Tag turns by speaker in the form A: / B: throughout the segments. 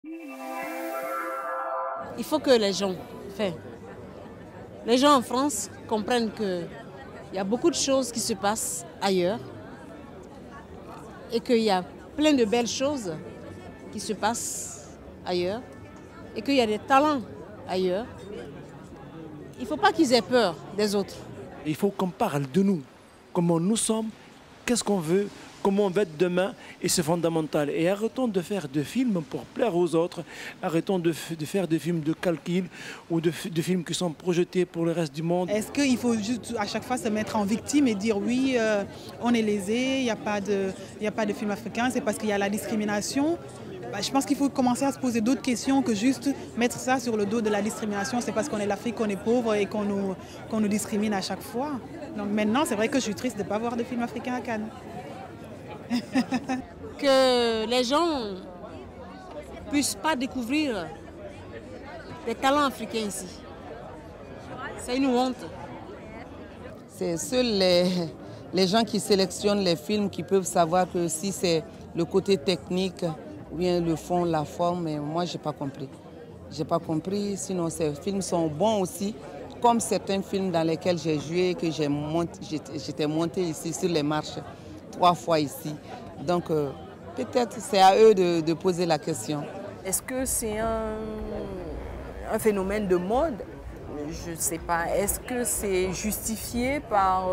A: Il faut que les gens en France comprennent qu'il y a beaucoup de choses qui se passent ailleurs et qu'il y a plein de belles choses qui se passent ailleurs et qu'il y a des talents ailleurs. Il ne faut pas qu'ils aient peur des autres.
B: Il faut qu'on parle de nous, comment nous sommes, qu'est-ce qu'on veut, comment on va être demain, et c'est fondamental. Et arrêtons de faire des films pour plaire aux autres, arrêtons de faire des films de calcul ou de films qui sont projetés pour le reste du monde.
C: Est-ce qu'il faut juste à chaque fois se mettre en victime et dire oui, on est lésé, il n'y a pas de film africain, c'est parce qu'il y a la discrimination? Je pense qu'il faut commencer à se poser d'autres questions que juste mettre ça sur le dos de la discrimination. C'est parce qu'on est l'Afrique, qu'on est pauvre et qu'on nous discrimine à chaque fois. Donc maintenant, c'est vrai que je suis triste de ne pas voir de film africain à Cannes.
A: Que les gens ne puissent pas découvrir des talents africains ici. C'est une honte.
D: C'est seuls les gens qui sélectionnent les films qui peuvent savoir que si c'est le côté technique ou bien le fond, la forme, mais moi je n'ai pas compris. Je n'ai pas compris, sinon ces films sont bons aussi, comme certains films dans lesquels j'ai joué, que j'étais montée ici sur les marches 3 fois ici. Donc peut-être c'est à eux de poser la question.
E: Est-ce que c'est un phénomène de mode? Je ne sais pas. Est-ce que c'est justifié par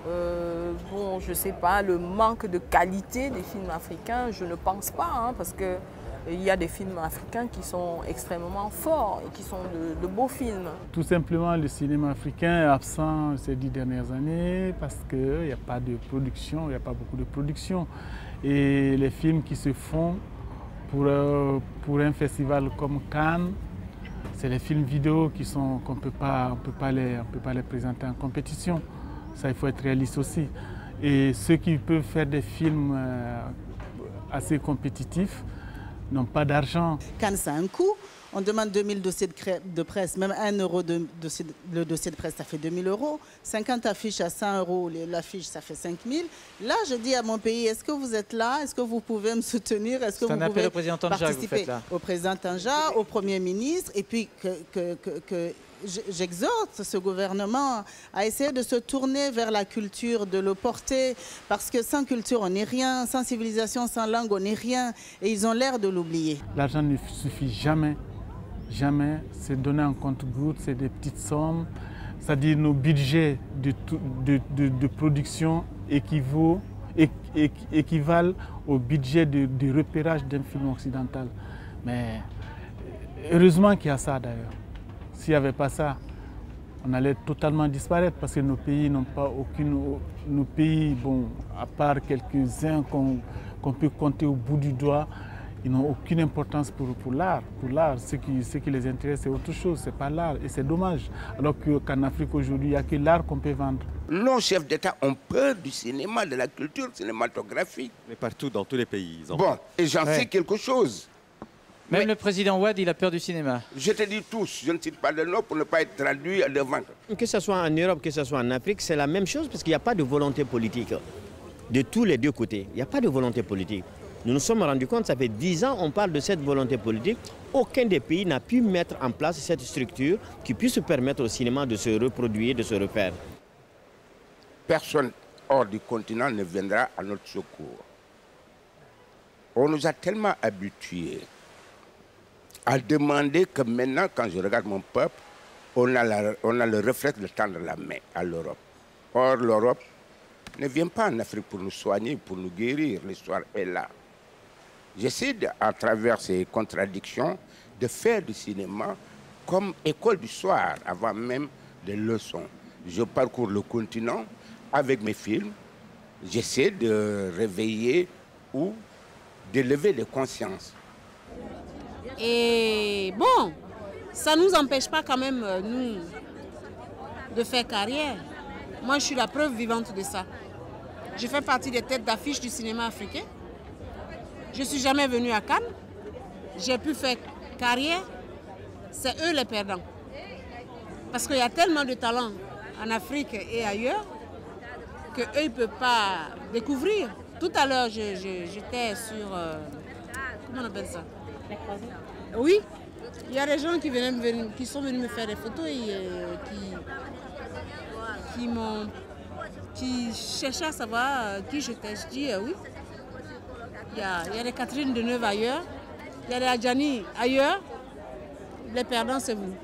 E: je ne sais pas, le manque de qualité des films africains? Je ne pense pas, parce qu'il y a des films africains qui sont extrêmement forts et qui sont de beaux films.
F: Tout simplement, le cinéma africain est absent ces 10 dernières années parce qu'il n'y a pas de production, il n'y a pas beaucoup de production. Et les films qui se font pour un festival comme Cannes, c'est les films vidéo qu'on ne peut pas les présenter en compétition. Ça, il faut être réaliste aussi. Et ceux qui peuvent faire des films assez compétitifs n'ont pas d'argent.
D: Cannes, ça a un coût. On demande 2000 dossiers de presse, même 1 euro le dossier de presse, ça fait 2000 euros. 50 affiches à 100 euros, l'affiche, ça fait 5000. Là, je dis à mon pays, est-ce que vous êtes là? Est-ce que vous pouvez me soutenir? Est-ce que vous pouvez participer au président Tanja, au Premier ministre? Et puis j'exhorte ce gouvernement à essayer de se tourner vers la culture, de le porter, parce que sans culture, on n'est rien, sans civilisation, sans langue, on n'est rien, et ils ont l'air de l'oublier.
F: L'argent ne suffit jamais, jamais, c'est donné en compte-gouttes, c'est des petites sommes, c'est-à-dire nos budgets de production équivalent au budget de repérage d'un film occidental. Mais heureusement qu'il y a ça d'ailleurs. S'il n'y avait pas ça, on allait totalement disparaître parce que nos pays n'ont pas aucune... Nos pays, à part quelques-uns qu'on peut compter au bout du doigt, ils n'ont aucune importance pour l'art. Pour l'art, ce qui les intéresse, c'est autre chose, c'est pas l'art. Et c'est dommage. Alors qu'en Afrique aujourd'hui, il n'y a que l'art qu'on peut vendre.
G: Nos chefs d'État ont peur du cinéma, de la culture cinématographique.
H: Mais partout, dans tous les pays.
G: Et j'en sais quelque chose.
I: Même le président Ouad, il a peur du cinéma.
G: Je te dis tous, je ne cite pas de nom pour ne pas être traduit devant.
J: Que ce soit en Europe, que ce soit en Afrique, c'est la même chose parce qu'il n'y a pas de volonté politique. De tous les deux côtés, il n'y a pas de volonté politique. Nous nous sommes rendus compte, ça fait 10 ans, on parle de cette volonté politique. Aucun des pays n'a pu mettre en place cette structure qui puisse permettre au cinéma de se reproduire, de se refaire.
G: Personne hors du continent ne viendra à notre secours. On nous a tellement habitués à demander que maintenant, quand je regarde mon peuple, on a le réflexe de tendre la main à l'Europe. Or, l'Europe ne vient pas en Afrique pour nous soigner, pour nous guérir. L'histoire est là. J'essaie, à travers ces contradictions, de faire du cinéma comme école du soir, avant même des leçons. Je parcours le continent avec mes films. J'essaie de réveiller ou d'élever les consciences.
A: Et ça ne nous empêche pas quand même, nous, de faire carrière. Moi, je suis la preuve vivante de ça. Je fais partie des têtes d'affiche du cinéma africain. Je ne suis jamais venue à Cannes. J'ai pu faire carrière. C'est eux les perdants. Parce qu'il y a tellement de talents en Afrique et ailleurs qu'eux, ils ne peuvent pas découvrir. Tout à l'heure, j'étais sur... comment on appelle ça? Oui, il y a des gens qui sont venus me faire des photos et qui cherchaient à savoir qui j'étais. Je dis oui. Il y a des Catherine Deneuve ailleurs, il y a des Adjani ailleurs. Les perdants, c'est vous.